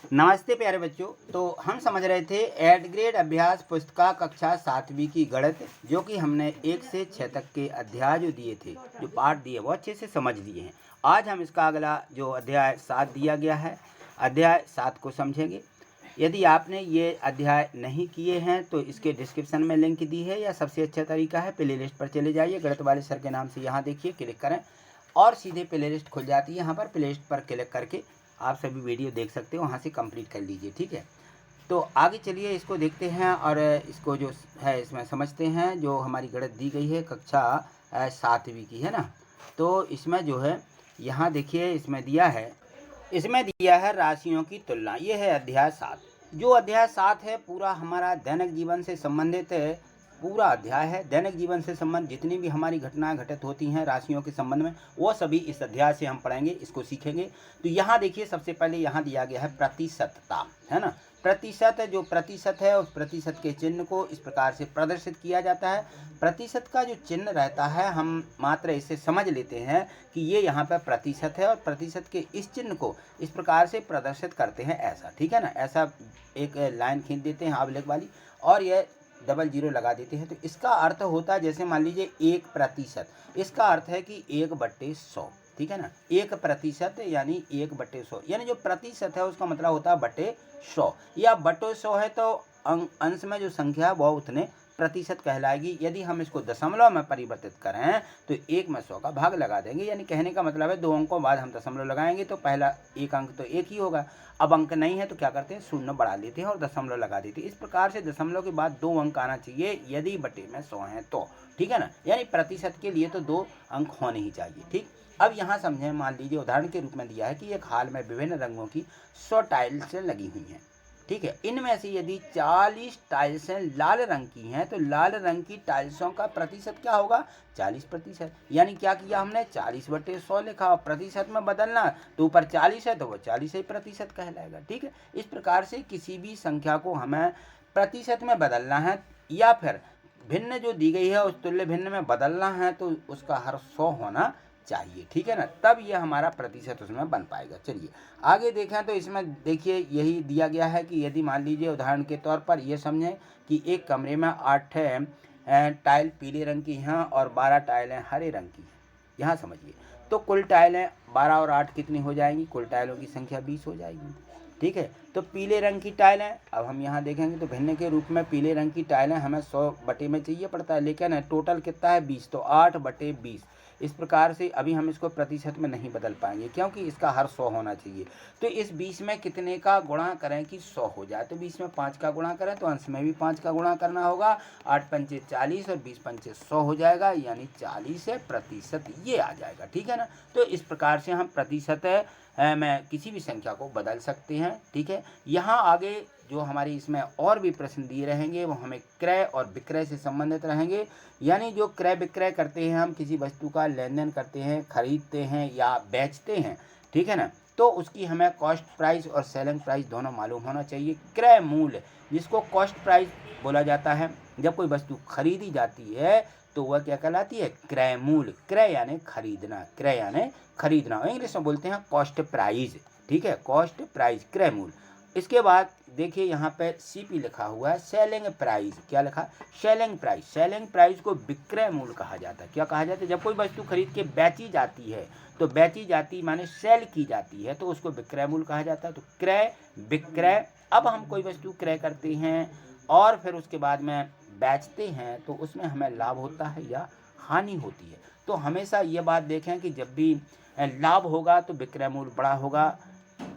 नमस्ते प्यारे बच्चों। तो हम समझ रहे थे 8th ग्रेड अभ्यास पुस्तिका कक्षा 7वीं की गणित, जो कि हमने 1 से 6 तक के अध्याय जो दिए थे, जो पाठ दिए वो अच्छे से समझ लिए हैं। आज हम इसका अगला जो अध्याय 7 दिया गया है, अध्याय 7 को समझेंगे। यदि आपने ये अध्याय नहीं किए हैं तो इसके डिस्क्रिप्शन में लिंक दी है, या सबसे अच्छा तरीका है प्ले लिस्ट पर चले जाइए, गणित वाले सर के नाम से यहाँ देखिए, क्लिक करें और सीधे प्ले लिस्ट खुल जाती है। यहाँ पर प्ले लिस्ट पर क्लिक करके आप सभी वीडियो देख सकते हो, वहाँ से कंप्लीट कर लीजिए, ठीक है। तो आगे चलिए इसको देखते हैं और इसको जो है इसमें समझते हैं। जो हमारी गणित दी गई है कक्षा 7वीं की है ना, तो इसमें जो है यहाँ देखिए इसमें दिया है राशियों की तुलना। ये है अध्याय 7। जो अध्याय 7 है पूरा हमारा दैनिक जीवन से संबंधित पूरा अध्याय है। दैनिक जीवन से संबंधित जितनी भी हमारी घटनाएं घटित होती हैं राशियों के संबंध में, वो सभी इस अध्याय से हम पढ़ेंगे, इसको सीखेंगे। तो यहाँ देखिए सबसे पहले यहाँ दिया गया है प्रतिशतता, है ना। प्रतिशत, जो प्रतिशत है उस प्रतिशत के चिन्ह को इस प्रकार से प्रदर्शित किया जाता है। प्रतिशत का जो चिन्ह रहता है, हम मात्र इसे समझ लेते हैं कि ये यहाँ पर प्रतिशत है, और प्रतिशत के इस चिन्ह को इस प्रकार से प्रदर्शित करते हैं, ऐसा, ठीक है ना। ऐसा एक लाइन खींच देते हैं आबलेख वाली, और यह डबल जीरो लगा देते हैं। तो इसका अर्थ होता है, जैसे मान लीजिए 1%, इसका अर्थ है कि 1/100, ठीक है ना। 1% यानी 1/100, यानी जो प्रतिशत है उसका मतलब होता है बटे 100, या बटे 100 है तो अंश में जो संख्या है वो उतने प्रतिशत कहलाएगी। यदि हम इसको दशमलव में परिवर्तित करें तो 1 में 100 का भाग लगा देंगे, यानी कहने का मतलब है 2 अंकों बाद हम दशमलव लगाएंगे तो पहला एक अंक तो 1 ही होगा। अब अंक नहीं है तो क्या करते हैं, शून्य बढ़ा लेते हैं और दशमलव लगा देते हैं। इस प्रकार से दशमलव के बाद 2 अंक आना चाहिए यदि बटे में 100 है तो, ठीक है ना। यानी प्रतिशत के लिए तो 2 अंक होने ही चाहिए, ठीक। अब यहाँ समझें, मान लीजिए उदाहरण के रूप में दिया है कि एक हाल में विभिन्न रंगों की 100 टाइल्सें लगी हुई हैं, ठीक है। इनमें से यदि 40 टाइल्सें लाल रंग की हैं तो लाल रंग की टाइल्सों का प्रतिशत क्या होगा, 40%। यानी क्या किया हमने, 40/100 लिखा, और प्रतिशत में बदलना तो ऊपर 40 है तो वो 40 ही प्रतिशत कहलाएगा, ठीक है। इस प्रकार से किसी भी संख्या को हमें प्रतिशत में बदलना है, या फिर भिन्न जो दी गई है उस तुल्य भिन्न में बदलना है, तो उसका हर 100 होना चाहिए, ठीक है ना, तब ये हमारा प्रतिशत उसमें बन पाएगा। चलिए आगे देखें तो इसमें देखिए यही दिया गया है कि यदि मान लीजिए उदाहरण के तौर पर ये समझें कि एक कमरे में 8 टाइल पीले रंग की हैं और 12 टाइलें हरे रंग की हैं, यहाँ समझिए। तो कुल टाइलें 12 और 8 कितनी हो जाएंगी, कुल टाइलों की संख्या 20 हो जाएगी, ठीक है। तो पीले रंग की टाइलें, अब हम यहाँ देखेंगे तो भिन्न के रूप में पीले रंग की टाइलें हमें 100 बटे में चाहिए पड़ता है, लेकिन टोटल कितना है 20, तो 8/20। इस प्रकार से अभी हम इसको प्रतिशत में नहीं बदल पाएंगे क्योंकि इसका हर 100 होना चाहिए। तो इस 20 में कितने का गुणा करें कि 100 हो जाए, तो 20 में 5 का गुणा करें तो अंश में भी 5 का गुणा करना होगा। 8 पंचे 40 और 20 पंचे 100 हो जाएगा, यानी 40% ये आ जाएगा, ठीक है ना। तो इस प्रकार से हम प्रतिशत में किसी भी संख्या को बदल सकते हैं, ठीक है। यहाँ आगे जो हमारी इसमें और भी प्रश्न दिए रहेंगे वो हमें क्रय और विक्रय से संबंधित रहेंगे। यानी जो क्रय विक्रय करते हैं, हम किसी वस्तु का लेन देन करते हैं, खरीदते हैं या बेचते हैं, ठीक है ना, तो उसकी हमें कॉस्ट प्राइस और सेलिंग प्राइस दोनों मालूम होना चाहिए। क्रय मूल्य, जिसको कॉस्ट प्राइस बोला जाता है, जब कोई वस्तु खरीदी जाती है तो वह क्या कहलाती है, क्रय मूल्य। क्रय यानी खरीदना, क्रय यानी खरीदना, इंग्लिश में बोलते हैं कॉस्ट प्राइस, ठीक है, कॉस्ट प्राइस, क्रय मूल्य। इसके बाद देखिए यहाँ पे सीपी लिखा हुआ है, सेलिंग प्राइस। क्या लिखा, सेलिंग प्राइस। सेलिंग प्राइस को विक्रय मूल्य कहा जाता है। क्या कहा जाता है, जब कोई वस्तु खरीद के बेची जाती है, तो बेची जाती माने सेल की जाती है, तो उसको विक्रय मूल्य कहा जाता है। तो क्रय विक्रय। अब हम कोई वस्तु क्रय करते हैं और फिर उसके बाद में बेचते हैं तो उसमें हमें लाभ होता है या हानि होती है। तो हमेशा ये बात देखें कि जब भी लाभ होगा तो विक्रय मूल्य बड़ा होगा,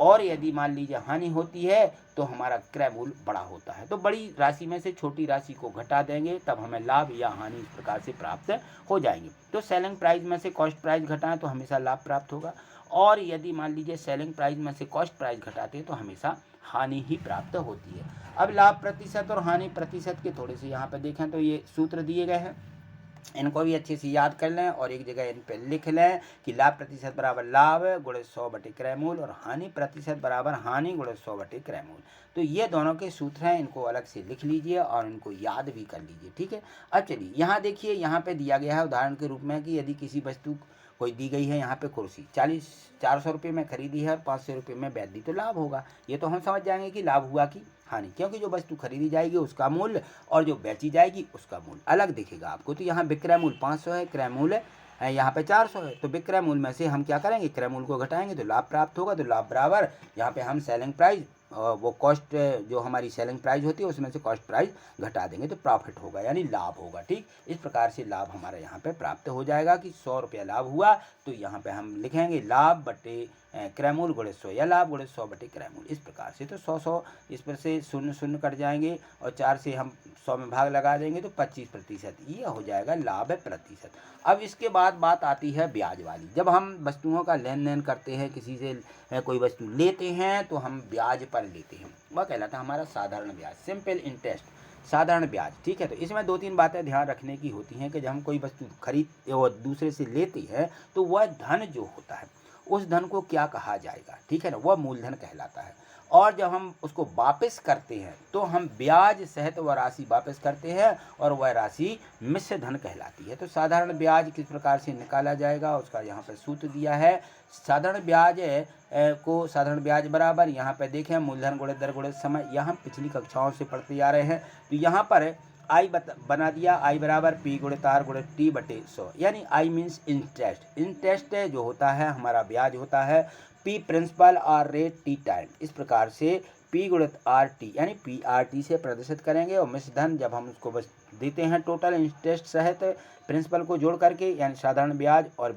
और यदि मान लीजिए हानि होती है तो हमारा क्रय मूल्य बड़ा होता है। तो बड़ी राशि में से छोटी राशि को घटा देंगे तब हमें लाभ या हानि इस प्रकार से प्राप्त हो जाएंगे। तो सेलिंग प्राइस में से कॉस्ट प्राइस घटाएं तो हमेशा लाभ प्राप्त होगा, और यदि मान लीजिए सेलिंग प्राइस में से कॉस्ट प्राइस घटाते हैं तो हमेशा हानि ही प्राप्त होती है। अब लाभ प्रतिशत और हानि प्रतिशत के थोड़े से यहाँ पर देखें तो ये सूत्र दिए गए हैं, इनको भी अच्छे से याद कर लें और एक जगह इन पे लिख लें कि लाभ प्रतिशत बराबर लाभ गुणे 100 बटे क्रय मूल्य, और हानि प्रतिशत बराबर हानि गुणे 100 बटे क्रय मूल्य। तो ये दोनों के सूत्र हैं, इनको अलग से लिख लीजिए और इनको याद भी कर लीजिए, ठीक है। अब चलिए यहाँ देखिए, यहाँ पे दिया गया है उदाहरण के रूप में कि यदि किसी वस्तु कोई दी गई है यहाँ पे कुर्सी 400 रुपये में खरीदी है और 500 रुपये में बेच दी, तो लाभ होगा। ये तो हम समझ जाएंगे कि लाभ हुआ कि हानि, क्योंकि जो वस्तु खरीदी जाएगी उसका मूल्य और जो बेची जाएगी उसका मूल्य अलग दिखेगा आपको। तो यहाँ विक्रय मूल्य 500 है, क्रय मूल्य यहाँ पे 400 है, तो विक्रय मूल्य में से हम क्या करेंगे, क्रय मूल्य को घटाएंगे तो लाभ प्राप्त होगा। तो लाभ बराबर यहाँ पे हम सेलिंग प्राइस वो कॉस्ट जो हमारी सेलिंग प्राइस होती है उसमें से कॉस्ट प्राइस घटा देंगे तो प्रॉफिट होगा, यानी लाभ होगा। ठीक, इस प्रकार से लाभ हमारा यहाँ पे प्राप्त हो जाएगा कि 100 रुपया लाभ हुआ, तो यहाँ पे हम लिखेंगे लाभ बटे क्रय मूल्य गुणे 100 या लाभ गुणे 100 बटे क्रय मूल्य, इस प्रकार से। तो 100 इस पर से शून्य शून्य कट जाएंगे और 4 से हम 100 में भाग लगा देंगे तो 25%, ये हो जाएगा लाभ प्रतिशत। अब इसके बाद बात आती है ब्याज वाली। जब हम वस्तुओं का लेन देन करते हैं, किसी से कोई वस्तु लेते हैं तो हम ब्याज पर लेते हैं, वह कहलाता है हमारा साधारण ब्याज, सिंपल इंटरेस्ट, साधारण ब्याज। ठीक है, तो इसमें 2-3 बातें ध्यान रखने की होती हैं कि जब हम कोई वस्तु खरीद और दूसरे से लेते हैं तो वह धन जो होता है उस धन को क्या कहा जाएगा, ठीक है ना, वह मूलधन कहलाता है। और जब हम उसको वापस करते हैं तो हम ब्याज सहित वह राशि वापस करते हैं और वह राशि मिश्र धन कहलाती है। तो साधारण ब्याज किस प्रकार से निकाला जाएगा उसका यहाँ पर सूत्र दिया है। साधारण ब्याज को साधारण ब्याज बराबर यहाँ पे देखें मूलधन गुणे दर गुणे समय, यह हम पिछली कक्षाओं से पढ़ते आ रहे हैं। तो यहाँ पर आई बना दिया, आई बराबर पी गुणे तार गुणे टी बटे 100, यानी आई मीन्स इंटरेस्ट। इंटरेस्ट जो होता है हमारा ब्याज होता है, पी प्रिंसिपल और रेट टी टाइम। इस प्रकार से पी गुणित आर टी यानी पी आर टी से प्रदर्शित करेंगे। और मिश्र धन जब हम उसको बस देते हैं टोटल इंटरेस्ट सहित प्रिंसिपल को जोड़ करके, यानी साधारण ब्याज और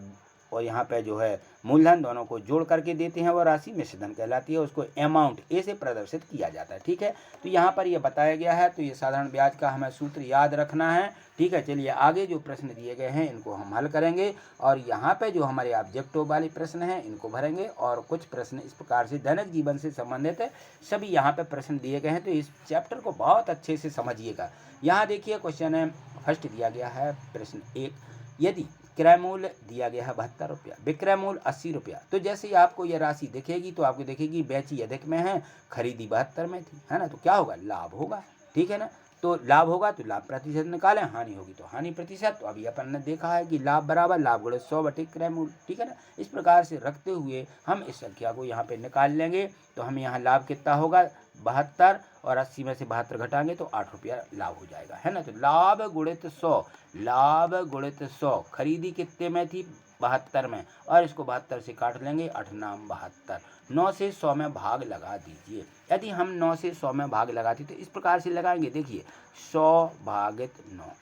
यहाँ पे जो है मूलधन दोनों को जोड़ करके देते हैं, वो राशि मिश्र धन कहलाती है। उसको अमाउंट ए से प्रदर्शित किया जाता है। ठीक है, तो यहाँ पर ये बताया गया है। तो ये साधारण ब्याज का हमें सूत्र याद रखना है। ठीक है, चलिए आगे जो प्रश्न दिए गए हैं इनको हम हल करेंगे और यहाँ पे जो हमारे ऑब्जेक्टिव वाले प्रश्न हैं इनको भरेंगे। और कुछ प्रश्न इस प्रकार से दैनिक जीवन से संबंधित है, सभी यहाँ पे प्रश्न दिए गए हैं। तो इस चैप्टर को बहुत अच्छे से समझिएगा। यहाँ देखिए क्वेश्चन है फर्स्ट दिया गया है प्रश्न 1, यदि क्रय मूल्य दिया गया है 72 रुपया, विक्रय मूल्य 80 रुपया, तो जैसे ही आपको यह राशि दिखेगी तो आपको देखेगी बेची अधिक में है, खरीदी 72 में थी, है ना, तो क्या होगा, लाभ होगा। ठीक है ना, तो लाभ होगा तो लाभ प्रतिशत निकालें, हानि होगी तो हानि प्रतिशत। तो अभी अपन ने देखा है कि लाभ बराबर लाभ गुणे 100 बटे क्रय मूल्य। ठीक है ना, इस प्रकार से रखते हुए हम इस संख्या को यहाँ पे निकाल लेंगे। तो हमें यहाँ लाभ कितना होगा 72 और 80 में से 72 घटाएंगे तो 8 रुपया लाभ हो जाएगा, है ना। तो लाभ गुणित 100, लाभ गुणित 100, खरीदी कितने में थी 72 में, और इसको 72 से काट लेंगे, 8 नाम 72, 9 से 100 में भाग लगा दीजिए। यदि हम 9 से 100 में भाग लगाते तो इस प्रकार से लगाएंगे, देखिए 100 भागित 9,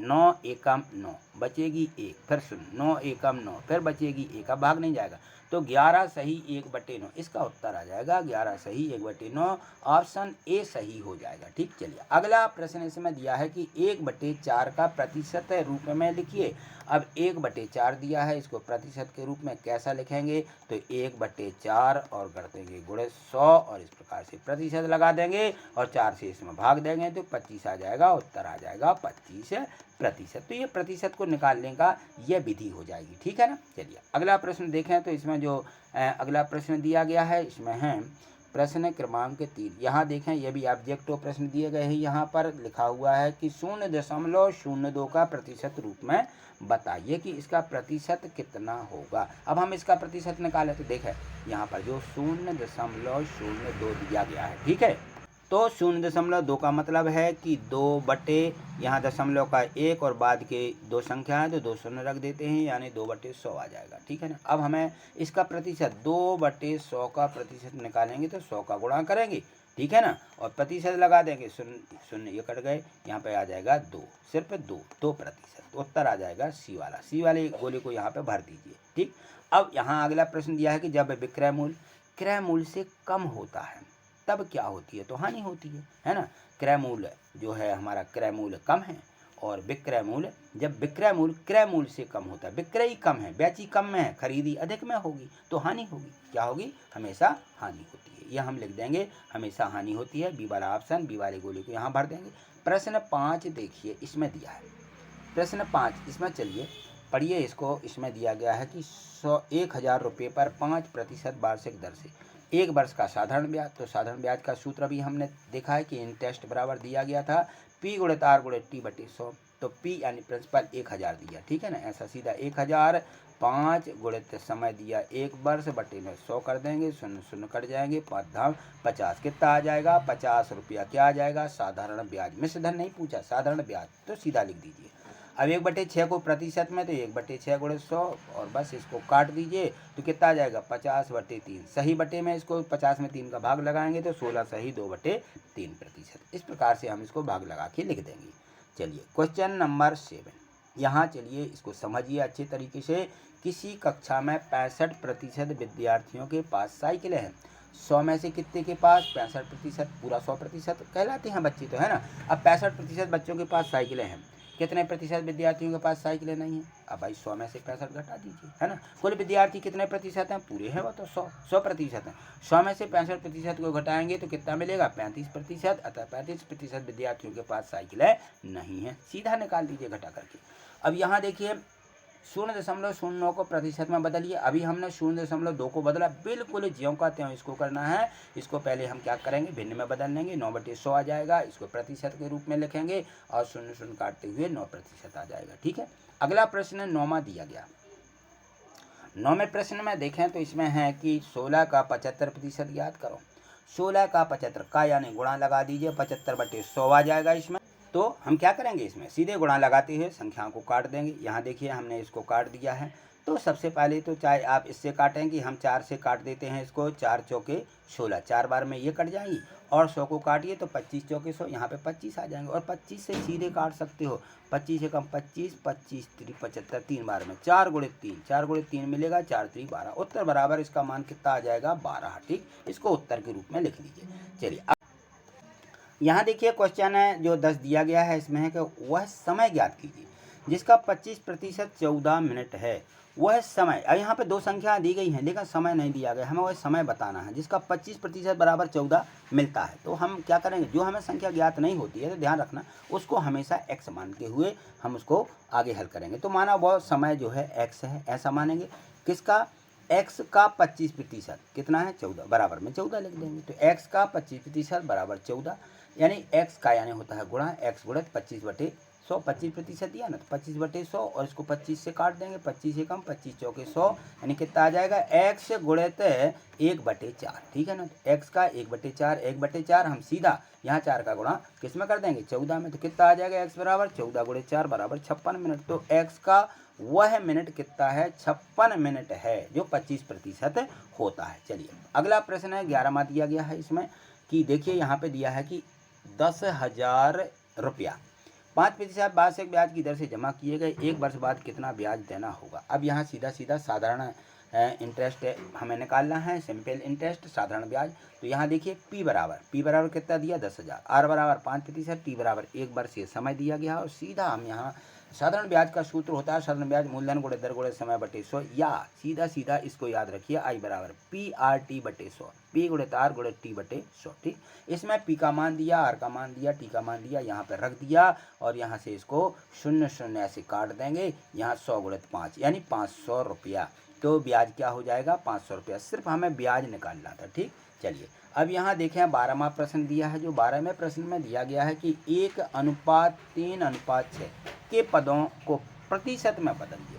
9 एकम 9, बचेगी 1, फिर सुन 9 एकम 9, फिर बचेगी 1, अब भाग नहीं जाएगा तो 11 सही 1/9, इसका उत्तर आ जाएगा 11 सही 1/9, ऑप्शन ए सही हो जाएगा। ठीक, चलिए अगला प्रश्न इसमें दिया है कि 1/4 का प्रतिशत रूप में लिखिए। अब 1/4 दिया है, इसको प्रतिशत के रूप में कैसा लिखेंगे, तो 1/4 और कर देंगे गुणे 100 और इस प्रकार से प्रतिशत लगा देंगे और 4 से इसमें भाग देंगे तो 25 आ जाएगा, उत्तर आ जाएगा 25%। तो ये प्रतिशत को निकालने का यह विधि हो जाएगी। ठीक है ना, चलिए अगला प्रश्न देखें। तो इसमें जो अगला प्रश्न दिया गया है इसमें है प्रश्न क्रमांक 3। यहाँ देखें, ये भी ऑब्जेक्टिव प्रश्न दिए गए हैं। यहाँ पर लिखा हुआ है कि 0.02 का प्रतिशत रूप में बताइए कि इसका प्रतिशत कितना होगा। अब हम इसका प्रतिशत निकालें तो देखें यहाँ पर जो 0.02 दिया गया है, ठीक है, तो 0.2 का मतलब है कि 2 बटे यहाँ दशमलव का 1 और बाद के 2 संख्या है तो 2 शून्य रख देते हैं, यानी 2/100 आ जाएगा। ठीक है ना, अब हमें इसका प्रतिशत 2/100 का प्रतिशत निकालेंगे तो 100 का गुणा करेंगे, ठीक है ना, और प्रतिशत लगा देंगे, शून्य ये कट गए, यहाँ पे आ जाएगा 2, सिर्फ 2%, उत्तर आ जाएगा सी वाले गोले को यहाँ पे भर दीजिए। ठीक, अब यहाँ अगला प्रश्न दिया है कि जब विक्रय मूल्य क्रय मूल्य से कम होता है तब क्या होती है, तो हानि होती है ना। क्रय मूल्य जो है हमारा क्रय मूल्य कम है और विक्रय मूल्य, जब विक्रय मूल्य क्रय मूल्य से कम होता है, विक्रय कम है, बेची कम में है, खरीदी अधिक में होगी तो हानि होगी। क्या होगी, हमेशा हानि होती है, यह हम लिख देंगे, हमेशा हानि होती है। बी वाला ऑप्शन, बी वाले गोले को यहाँ भर देंगे। प्रश्न 5 देखिए, इसमें दिया है प्रश्न 5, इसमें चलिए पढ़िए इसको। इसमें दिया गया है कि 1000 रुपये पर 5% वार्षिक दर से 1 वर्ष का साधारण ब्याज। तो साधारण ब्याज का सूत्र भी हमने देखा है कि इंटरेस्ट बराबर दिया गया था पी गुणे आर गुणे टी बटे 100। तो पी यानी प्रिंसिपल 1000 दिया, ठीक है ना, ऐसा सीधा 1000 5 गुणित समय दिया 1 वर्ष बटे में 100 कर देंगे, 0 0 कट जाएंगे, 5 धाम 50 कितना आ जाएगा 50 रुपया क्या आ जाएगा साधारण ब्याज। मिश्र धन नहीं पूछा, साधारण ब्याज तो सीधा लिख दीजिए। अब 1/6 को प्रतिशत में तो 1/6 गुणित 100 और बस इसको काट दीजिए तो कितना आ जाएगा 50/3। सही बटे में इसको 50 में 3 का भाग लगाएंगे तो 16 सही 2/3%। इस प्रकार से हम इसको भाग लगा के लिख देंगे। चलिए क्वेश्चन नंबर 7, यहाँ चलिए इसको समझिए अच्छे तरीके से। किसी कक्षा में 65% विद्यार्थियों के पास साइकिल है। 100 में से कितने के पास 65%, पूरा 100% कहलाते हैं बच्चे तो, है ना। अब 65% बच्चों के पास साइकिलें हैं, कितने प्रतिशत विद्यार्थियों के पास साइकिलें नहीं है। अब भाई 100 में से 65 घटा दीजिए, है ना। कुल विद्यार्थी कितने प्रतिशत हैं, पूरे हैं वो तो 100% हैं। 100 में से 65% को घटाएंगे तो कितना मिलेगा 35%। अतः 35% विद्यार्थियों के पास साइकिलें नहीं है, सीधा निकाल दीजिए घटा करके। अब यहाँ देखिए 0.09 को प्रतिशत में बदलिए। अभी हमने 0.2 को बदला, बिल्कुल ज्यों का त्यों इसको करना है। इसको पहले हम क्या करेंगे भिन्न में बदल लेंगे, 9/100 आ जाएगा, इसको प्रतिशत के रूप में लिखेंगे और 0 काटते हुए 9% आ जाएगा। ठीक है। अगला प्रश्न 9वां दिया गया। 9वें प्रश्न में देखें तो इसमें है कि 16 का 75% याद करो। 16 का 75 का यानी गुणा लगा दीजिए, 75/100 आ जाएगा इसमें। तो हम क्या करेंगे इसमें सीधे गुणा लगाते हुए संख्याओं को काट देंगे। यहाँ देखिए हमने इसको काट दिया है। तो सबसे पहले तो चाहे आप इससे काटेंगे, हम 4 से काट देते हैं इसको। 4 चौके 16, 4 बार में ये कट जाएंगी और 100 को काटिए तो 25 चौके 100, यहाँ पे 25 आ जाएंगे। और 25 से सीधे काट सकते हो, 25 एकम 25, 25 3 75, 3 बार में 4 गुणित 3, 4 गुणित 3 मिलेगा, 4 3 12। उत्तर बराबर इसका मान कितना आ जाएगा 12। ठीक, इसको उत्तर के रूप में लिख लीजिए। चलिए यहाँ देखिए क्वेश्चन है जो 10 दिया गया है, इसमें है कि वह समय ज्ञात कीजिए जिसका 25% 14 मिनट है। वह समय, अब यहाँ पे 2 संख्या दी गई हैं लेकिन समय नहीं दिया गया, हमें वह समय बताना है जिसका 25% बराबर 14 मिलता है। तो हम क्या करेंगे, जो हमें संख्या ज्ञात नहीं होती है तो ध्यान रखना उसको हमेशा x मानते हुए हम उसको आगे हल करेंगे। तो माना वह समय जो है x है, ऐसा मानेंगे। किसका, x का 25% कितना है 14, बराबर में 14 लिख देंगे। तो x का 25% बराबर 14, यानी x का यानी होता है गुणा x गुणित 25/100। 25% दिया ना तो 25/100 और इसको 25 से काट देंगे, 25 एकम 25 चौके 100, यानी कितना आ जाएगा x गुणित 1/4। ठीक है ना। तो x का 1/4, 1/4 हम सीधा यहाँ 4 का गुणा किस में कर देंगे 14 में। तो कितना आ जाएगा x बराबर 14 गुणित 4 बराबर 56 मिनट। तो x का वह मिनट कितना है 56 मिनट है, जो 25% होता है। चलिए अगला प्रश्न है 11वां दिया गया है इसमें कि देखिए यहाँ पे दिया है कि 10,000 रुपया 5% वार्षिक ब्याज की दर से जमा किए गए, 1 वर्ष बाद कितना ब्याज देना होगा। अब यहाँ सीधा सीधा साधारण इंटरेस्ट हमें निकालना है, सिंपल इंटरेस्ट साधारण ब्याज। तो यहाँ देखिए P बराबर कितना दिया 10,000, R बराबर 5%, T बराबर 1 वर्ष ये समय दिया गया और सीधा हम यहाँ साधारण ब्याज का सूत्र होता है साधारण ब्याज मूलधन गुणे दर गुणे समय बटे 100, या सीधा सीधा इसको याद रखिए I बराबर PRT बटे 100, P गुणित R गुणित T बटे 100। ठीक, इसमें P का मान दिया, R का मान दिया, T का मान दिया, यहाँ पर रख दिया और यहाँ से इसको 0 0 ऐसे काट देंगे। यहाँ 100 गुणित 5 यानी 500 रुपया। तो ब्याज क्या हो जाएगा 500 रुपया, सिर्फ हमें ब्याज निकालना था। ठीक, चलिए अब यहाँ देखें 12वां प्रश्न दिया है। जो 12वें प्रश्न में दिया गया है कि 1:3:6 के पदों को प्रतिशत में बदलिए।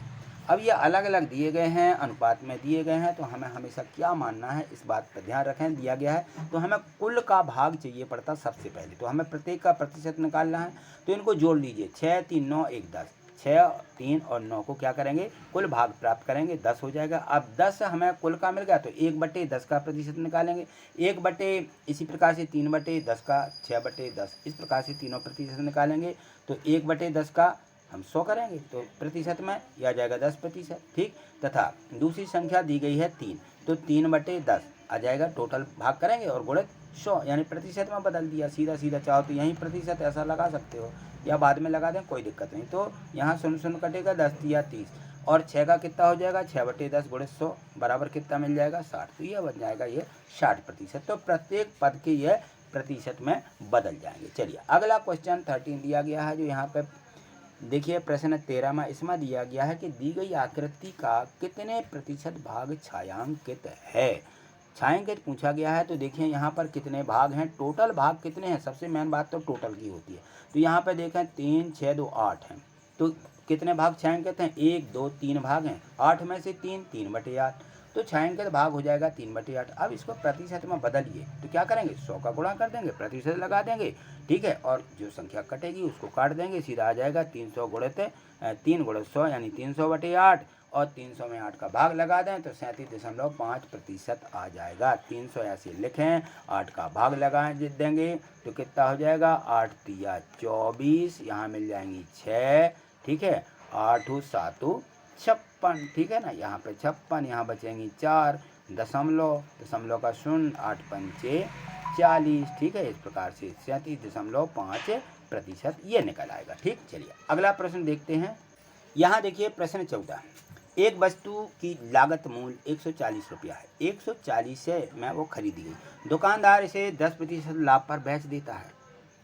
अब ये अलग अलग दिए गए हैं, अनुपात में दिए गए हैं, तो हमें हमेशा क्या मानना है इस बात पर ध्यान रखें। दिया गया है तो हमें कुल का भाग चाहिए पड़ता सबसे पहले, तो हमें प्रत्येक का प्रतिशत निकालना है। तो इनको जोड़ लीजिए, 6 3 9 1 10, 6 3 और 9 को क्या करेंगे कुल भाग प्राप्त करेंगे, 10 हो जाएगा। अब 10 हमें कुल का मिल गया तो 1/10 का प्रतिशत निकालेंगे, 1 इसी प्रकार से 3/10 का, 6/10 इस प्रकार से तीनों प्रतिशत निकालेंगे। तो 1/10 का हम 100 करेंगे तो प्रतिशत में यह आ जाएगा 10%। ठीक, तथा दूसरी संख्या दी गई है 3, तो 3/10 आ जाएगा, टोटल भाग करेंगे और गुणित 100 यानी प्रतिशत में बदल दिया। सीधा सीधा चाहो तो यहीं प्रतिशत ऐसा लगा सकते हो या बाद में लगा दें, कोई दिक्कत नहीं। तो यहाँ 0 0 कटेगा, 10 या 30 और 6 का कितना हो जाएगा 6/10 गुणित 100 बराबर कितना मिल जाएगा 60। तो यह बन जाएगा ये 60%। तो प्रत्येक पद के ये प्रतिशत में बदल जाएंगे। चलिए अगला क्वेश्चन 13 दिया गया है। जो यहाँ पे देखिए प्रश्न 13 में इसमें दिया गया है कि दी गई आकृति का कितने प्रतिशत भाग छायांकित है। छायांकित पूछा गया है। तो देखिए यहाँ पर कितने भाग हैं, टोटल भाग कितने हैं, सबसे मेन बात तो टोटल की होती है। तो यहाँ पे देखें 3 6 2 8 हैं, तो कितने भाग छायांकित हैं? 1 2 3 भाग हैं। 8 में से 3 3/8, तो छायांकित भाग हो जाएगा 3/8। अब इसको प्रतिशत में बदलिए तो क्या करेंगे? 100 का गुणा कर देंगे, प्रतिशत लगा देंगे, ठीक है, और जो संख्या कटेगी उसको काट देंगे, सीधा आ जाएगा 300 गुणित 3 गुणित 100 यानी 300/8, और 300 में 8 का भाग लगा दें तो 37.5% आ जाएगा। 300 ऐसे लिखें, 8 का भाग लगा देंगे तो कितना हो जाएगा? 8 तिया 24, यहाँ मिल जाएंगी 6, ठीक है, 8 7 56, ठीक है ना, यहाँ पे 56, यहाँ बचेंगी 4 दशमलव, दशमलव का शून्य, 8 पंचे 40, ठीक है। इस प्रकार से 37.5% ये निकल आएगा, ठीक। चलिए अगला प्रश्न देखते हैं। यहाँ देखिए प्रश्न 14, एक वस्तु की लागत मूल्य 140 रुपया है, 140 में वो खरीदी गई, दुकानदार इसे 10% लाभ पर बेच देता है।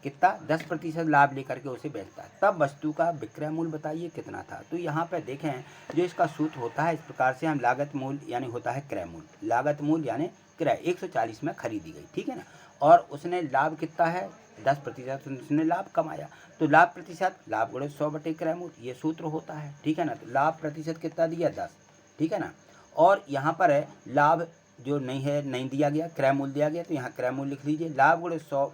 कितना? 10% लाभ लेकर के उसे बेचता है। तब वस्तु का विक्रय मूल्य बताइए कितना था। तो यहाँ पर देखें जो इसका सूत्र होता है इस प्रकार से, हम लागत मूल्य यानी होता है क्रय मूल्य, लागत मूल्य यानी क्रय 140 में खरीदी गई, ठीक है ना, और उसने लाभ कितना है? 10% उसने लाभ कमाया, तो लाभ प्रतिशत लाभ गुणे 100 क्रय मूल्य, ये सूत्र होता है, ठीक है ना। तो लाभ प्रतिशत कितना दिया? 10, ठीक है ना। और यहाँ पर है लाभ जो नहीं है, नहीं दिया गया, क्रय मूल्य दिया गया, तो यहाँ क्रय मूल्य लिख लीजिए, लाभ गुणे 100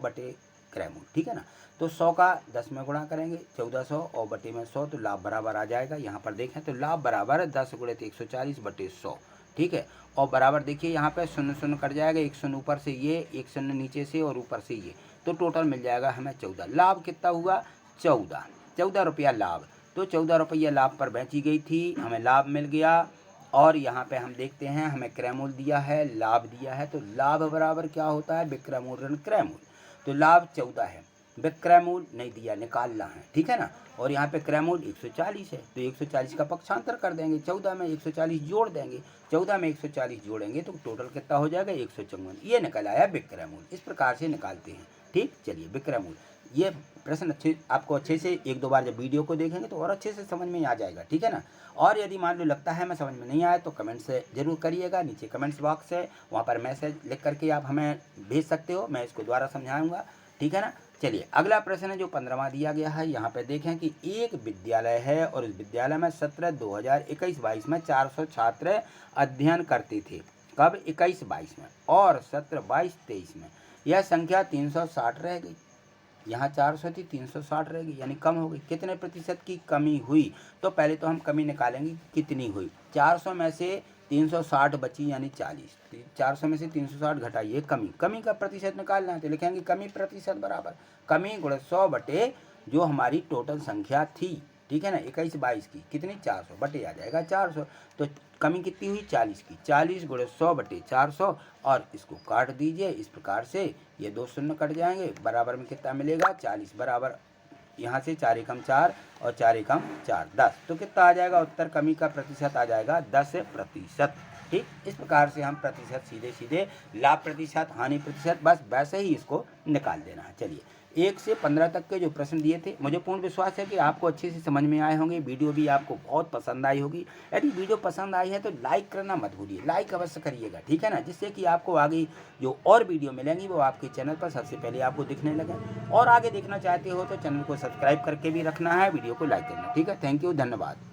क्रय मूल्य, ठीक है ना। तो 100 का 10 में गुणा करेंगे 1400 और बटे में 100, तो लाभ बराबर आ जाएगा। यहाँ पर देखें तो लाभ बराबर है 10 गुणे 140/100, ठीक है, और बराबर देखिए यहाँ पे 0 0 कट जाएगा, 1 0 ऊपर से ये, 1 0 नीचे से और ऊपर से ये, तो टोटल मिल जाएगा हमें 14। लाभ कितना हुआ? 14 रुपया लाभ, तो 14 रुपया लाभ पर बेची गई थी, हमें लाभ मिल गया। और यहाँ पे हम देखते हैं हमें क्रय मूल्य दिया है, लाभ दिया है, तो लाभ बराबर क्या होता है? विक्रय मूल्य ऋण क्रय मूल्य। तो लाभ 14 है, विक्रय मूल्य नहीं दिया, निकालना है, ठीक है ना। और यहाँ पे क्रय मूल्य 140 है, तो 140 का पक्षांतर कर देंगे, 14 में 140 जोड़ देंगे, 14 में 140 जोड़ेंगे तो टोटल कितना हो जाएगा? 154। ये निकल आया विक्रय मूल्य। इस प्रकार से निकालते हैं, ठीक। चलिए विक्रय मूल्य, ये प्रश्न आपको अच्छे से 1-2 बार जब वीडियो को देखेंगे तो और अच्छे से समझ में आ जाएगा, ठीक है ना। और यदि मान लो लगता है मैं समझ में नहीं आया तो कमेंट से जरूर करिएगा, नीचे कमेंट्स बॉक्स है, वहाँ पर मैसेज लिख करके आप हमें भेज सकते हो, मैं इसको दोबारा समझाऊंगा, ठीक है ना। चलिए अगला प्रश्न है जो 15वां दिया गया है। यहाँ पे देखें कि एक विद्यालय है और इस विद्यालय में सत्र 2021-22 में 400 छात्र अध्ययन करते थे। कब? 21-22 में, और सत्र 22-23 में यह संख्या 360 रह गई। यहाँ 400 थी, 360 रह गई, यानी कम हो गई। कितने प्रतिशत की कमी हुई? तो पहले तो हम कमी निकालेंगे कितनी हुई। 400 में से 360 बची यानी 40, 400 में से 360 घटाइए, कमी का प्रतिशत निकालना है, तो लिखेंगे कमी प्रतिशत बराबर कमी गुणे 100 बटे जो हमारी टोटल संख्या थी, ठीक है ना, 21-22 की, कितनी? 400 बटे आ जाएगा 400, तो कमी कितनी हुई? 40 की, 40 गुणे 100 बटे 400, और इसको काट दीजिए इस प्रकार से, ये 2 शून्य कट जाएंगे, बराबर में कितना मिलेगा? 40, बराबर यहाँ से 4 एकम 4 और 4 एकम 4 10, तो कितना आ जाएगा? उत्तर कमी का प्रतिशत आ जाएगा 10%, ठीक। इस प्रकार से हम प्रतिशत सीधे सीधे लाभ प्रतिशत, हानि प्रतिशत, बस वैसे ही इसको निकाल देना है। चलिए 1 से 15 तक के जो प्रश्न दिए थे, मुझे पूर्ण विश्वास है कि आपको अच्छे से समझ में आए होंगे, वीडियो भी आपको बहुत पसंद आई होगी। यदि वीडियो पसंद आई है तो लाइक करना मत भूलिए, लाइक अवश्य करिएगा, ठीक है ना, जिससे कि आपको आगे जो और वीडियो मिलेंगी वो आपके चैनल पर सबसे पहले आपको दिखने लगे। और आगे देखना चाहते हो तो चैनल को सब्सक्राइब करके भी रखना है, वीडियो को लाइक करना, ठीक है। थैंक यू, धन्यवाद।